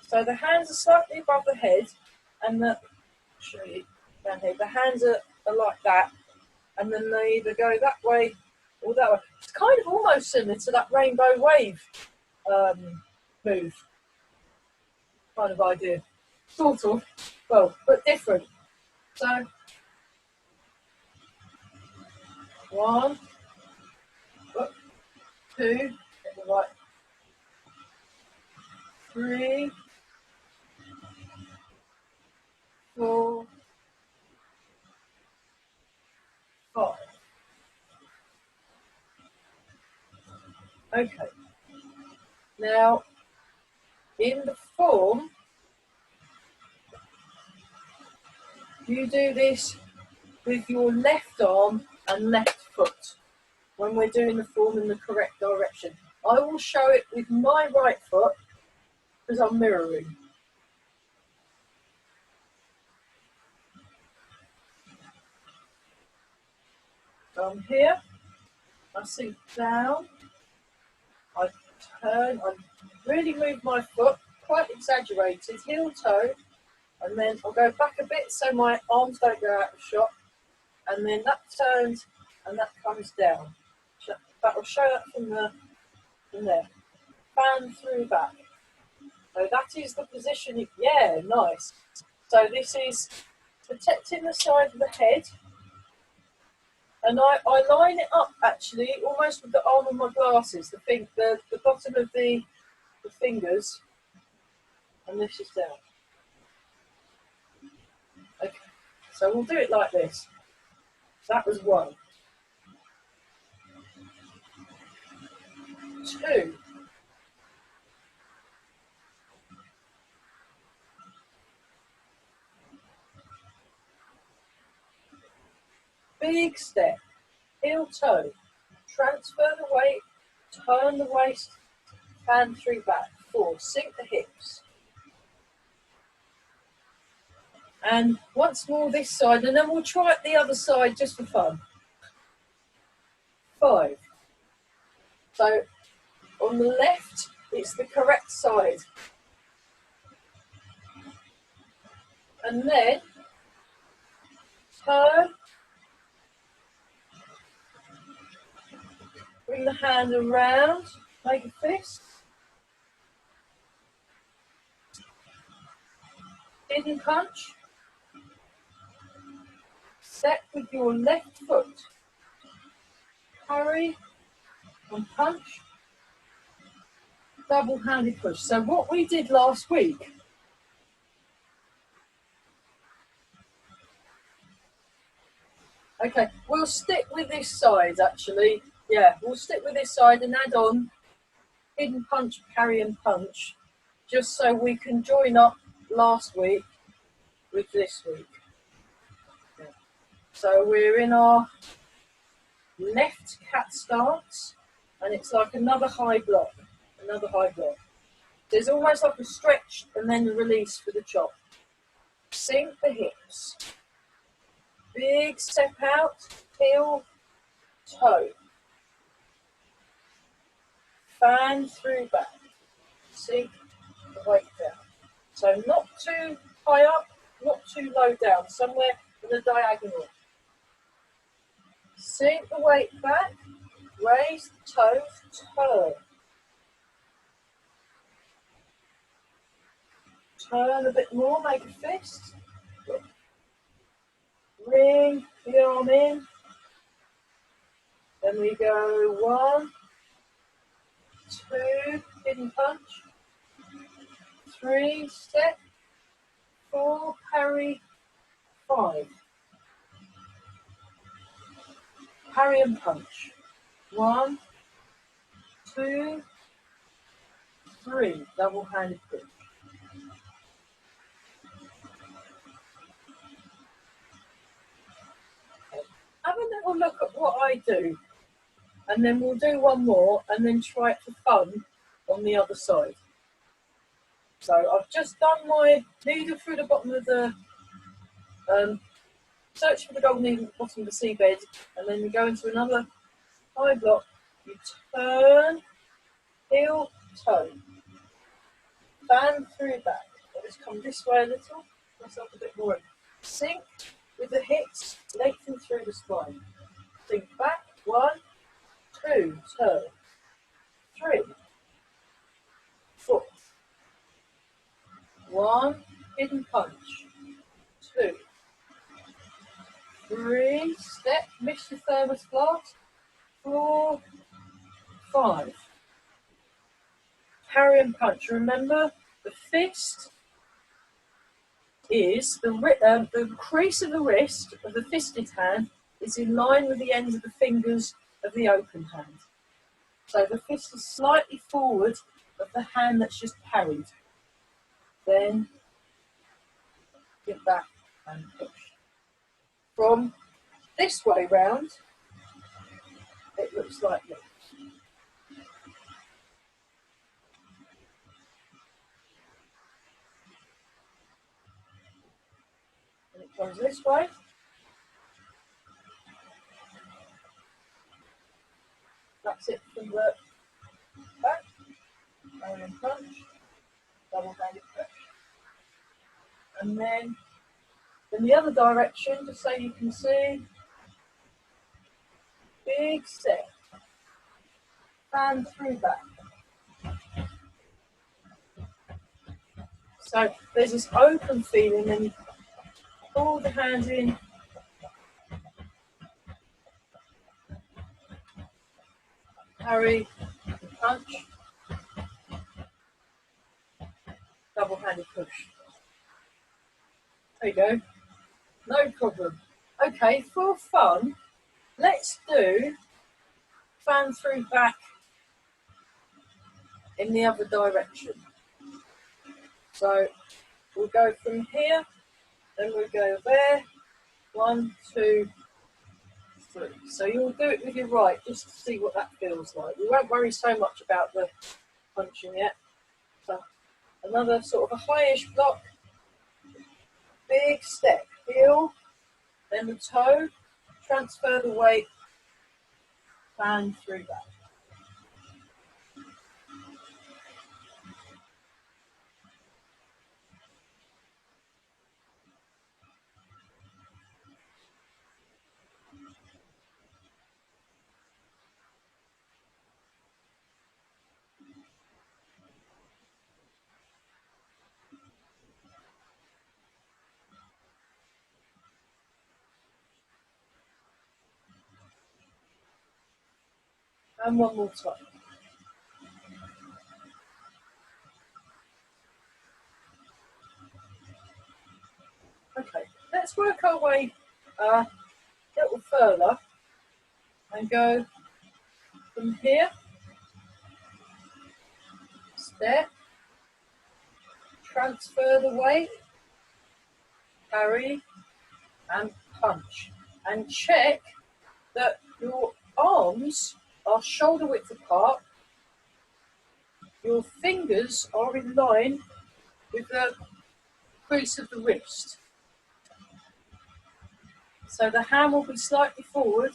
So the hands are slightly above the head, and the hands are like that, and then they either go that way or that way. It's kind of almost similar to that rainbow wave move kind of idea. Sort of. Well, but different. So 1, 2, get the right. 3, 4, 5. Okay. Now, in the form, you do this with your left arm and left foot when we're doing the form in the correct direction. I will show it with my right foot because I'm mirroring. So I'm here, I sink down, I turn, I really move my foot, quite exaggerated, heel toe, and then I'll go back a bit so my arms don't go out of shot, and then that turns and that comes down. But I'll show that from there. Fan through back. So that is the position. Yeah, nice. So this is protecting the side of the head. And I line it up actually almost with the arm of my glasses, the bottom of the fingers, and this is down. Okay, so we'll do it like this. That was 1. 2. Big step, heel toe, transfer the weight, turn the waist, fan through back. 4, sink the hips. And once more this side, and then we'll try it the other side just for fun. 5. So on the left, it's the correct side. And then turn, bring the hand around, make a fist. Hidden punch. Step with your left foot. Parry and punch. Double-handed push. So what we did last week. Okay, we'll stick with this side actually. Yeah, we'll stick with this side and add on hidden punch, parry and punch, just so we can join up last week with this week. Yeah. So we're in our left cat stance, and it's like another high block. There's almost like a stretch and then a release for the chop. Sink the hips. Big step out, heel, toe. Fan through back. Sink the weight down. So not too high up, not too low down, somewhere in the diagonal. Sink the weight back, raise the toes, turn. Turn a bit more, make a fist. Bring the arm in. Then we go 1, 2, hidden punch. 3, step. 4, parry. 5. Parry and punch. 1, 2, 3. Double-handed push. Have a little look at what I do, and then we'll do one more, and then try it for fun on the other side. So I've just done my needle through the bottom of the, search for the golden needle at the bottom of the seabed, and then you go into another high block, you turn, heel, toe, fan through back. I'll just come this way a little, myself a bit more. Sink with the hips, lengthen through the spine. Sink back, 1, 2, turn, 3, 4. 1, hidden punch. 2, 3, step, miss your thermos glass. 4, 5. Parry and punch. Remember, the fist is the crease of the wrist of the fisted hand is in line with the ends of the fingers of the open hand. So the fist is slightly forward of the hand that's just parried. Then give back and push. From this way round, it looks like this. And it comes this way. That's it from the back. And punch, double-handed push. And then in the other direction, just so you can see, big step, hand through back. So there's this open feeling, and you pull the hand in, parry, punch, double-handed push. There you go, no problem. Okay, for fun, let's do fan through back in the other direction. So we'll go from here, then we'll go there, 1, 2, 3. So you'll do it with your right, just to see what that feels like. We won't worry so much about the punching yet. So another sort of a highish block, big step, heel, then the toe, transfer the weight, fan through back. And one more time. Okay, let's work our way a little further and go from here, step, transfer the weight, parry, and punch. And check that your arms are shoulder width apart, your fingers are in line with the crease of the wrist. So the hand will be slightly forward,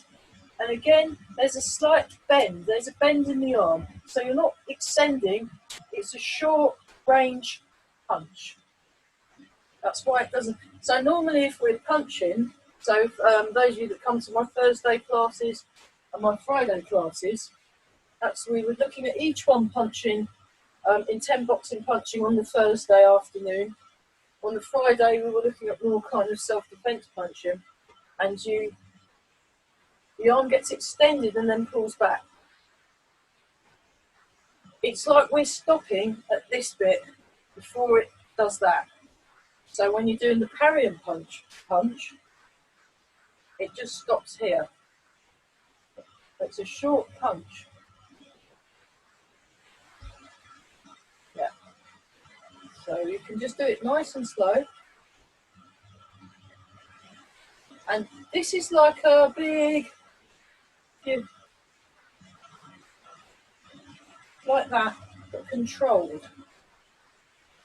and again, there's a slight bend. There's a bend in the arm. So you're not extending, it's a short range punch. That's why it doesn't. So normally if we're punching, so those of you that come to my Thursday classes and my Friday classes, we were looking at each one punching in 10 boxing punching on the Thursday afternoon. On the Friday, we were looking at more kind of self-defense punching, and the arm gets extended and then pulls back. It's like we're stopping at this bit before it does that. So when you're doing the parry and punch, it just stops here. It's a short punch. Yeah. So you can just do it nice and slow. And this is like a big, like that, but controlled.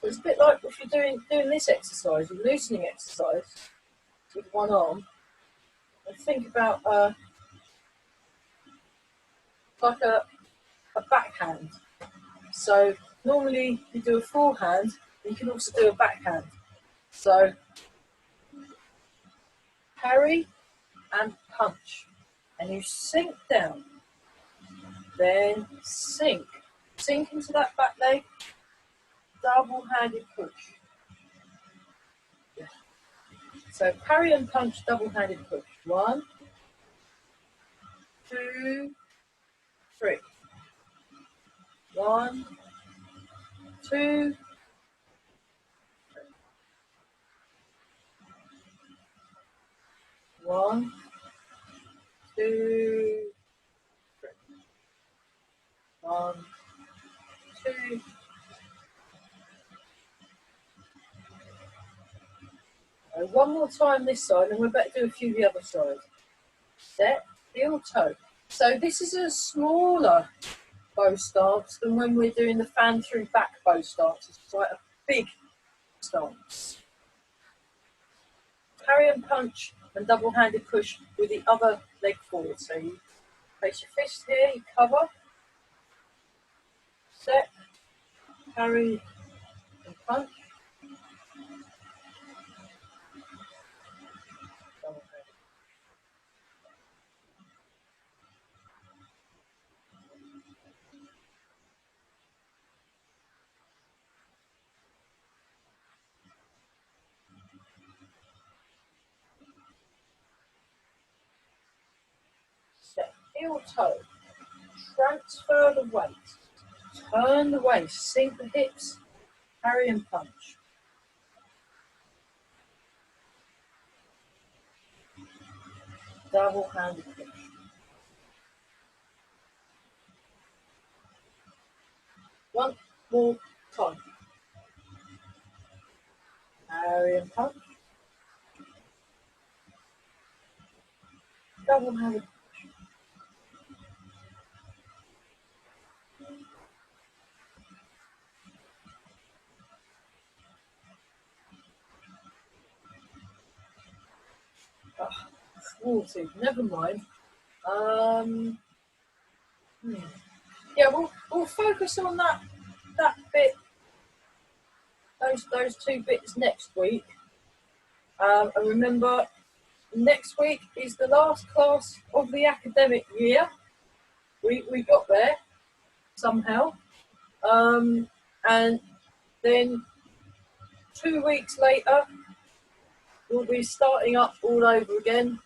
So it's a bit like if you're doing this exercise, a loosening exercise with one arm, and think about like a backhand. So normally you do a forehand, you can also do a backhand. So parry and punch, and you sink down, then sink into that back leg, double-handed push. Yeah. So parry and punch, double-handed push. 1, 2, 3. 1, 2, 3. 1, 2, 3. 1, 2. One more time this side, and we're about to do a few the other side. Set, heel, toe. So this is a smaller bow stance than when we're doing the fan through back bow stance. It's quite a big stance. Carry and punch and double-handed push with the other leg forward. So you place your fist here, you cover, set, carry and punch. Set, heel, toe. Transfer the weight. Turn the waist, sink the hips, carry and punch. Double-handed push. One more time. Carry and punch. Double-handed. Never mind. Yeah, we'll focus on that bit, those two bits next week. And remember, next week is the last class of the academic year. We got there somehow, and then 2 weeks later we'll be starting up all over again.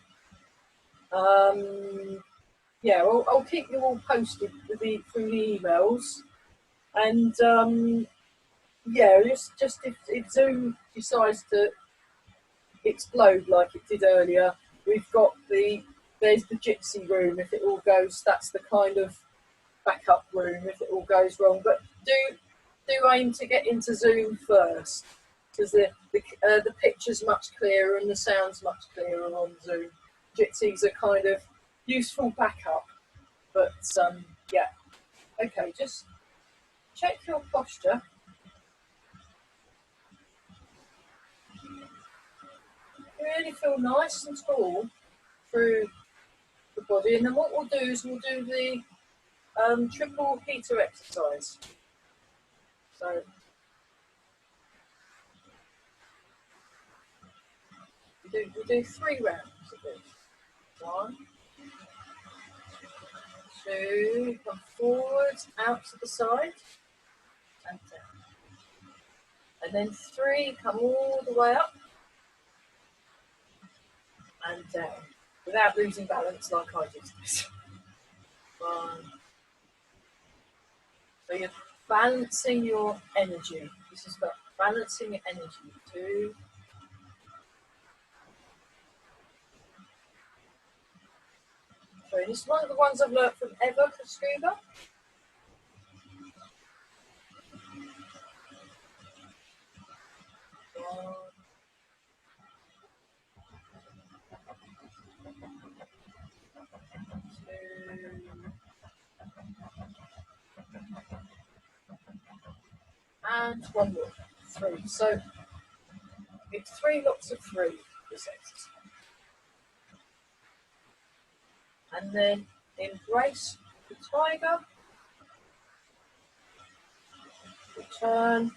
Yeah, I'll keep you all posted through the emails, and yeah, just if Zoom decides to explode like it did earlier, we've got there's the Jitsi room if it all goes. That's the kind of backup room if it all goes wrong. But do aim to get into Zoom first, because the picture's much clearer and the sound's much clearer on Zoom. Jitsi's a kind of useful backup, but yeah. Okay, just check your posture. Really feel nice and tall through the body, and then what we'll do is we'll do the triple heater exercise. So we do 3 rounds of this. 1, 2, come forward, out to the side, and down. And then 3, come all the way up and down, without losing balance like I just did. 1. So you're balancing your energy. This is about balancing your energy. 2. So this is one of the ones I've learnt from Eva Scuba. 1. And 1 more. 3. So it's 3 lots of 3 this exercise. And then embrace the tiger. Return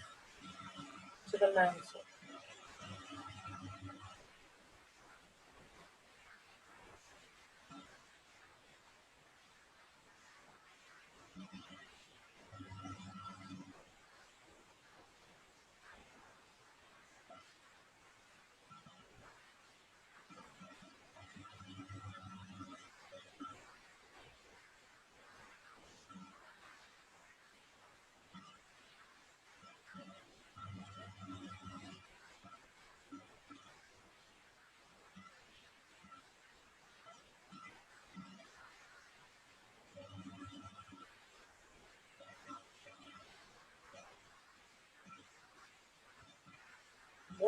to the mountain.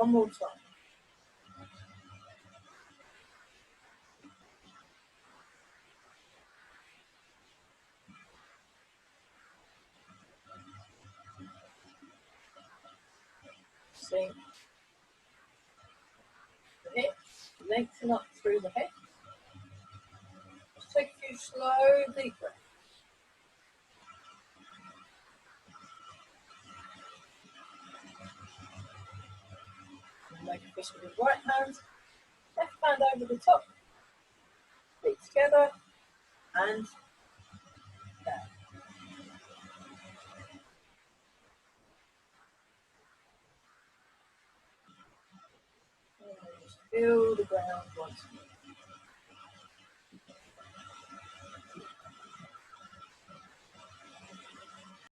one more time. Sink the hips, lengthen up through the head. Just take a few slow, deep breaths. And make a fist with your right hand, left hand over the top, feet together, and down. And just feel the ground once more.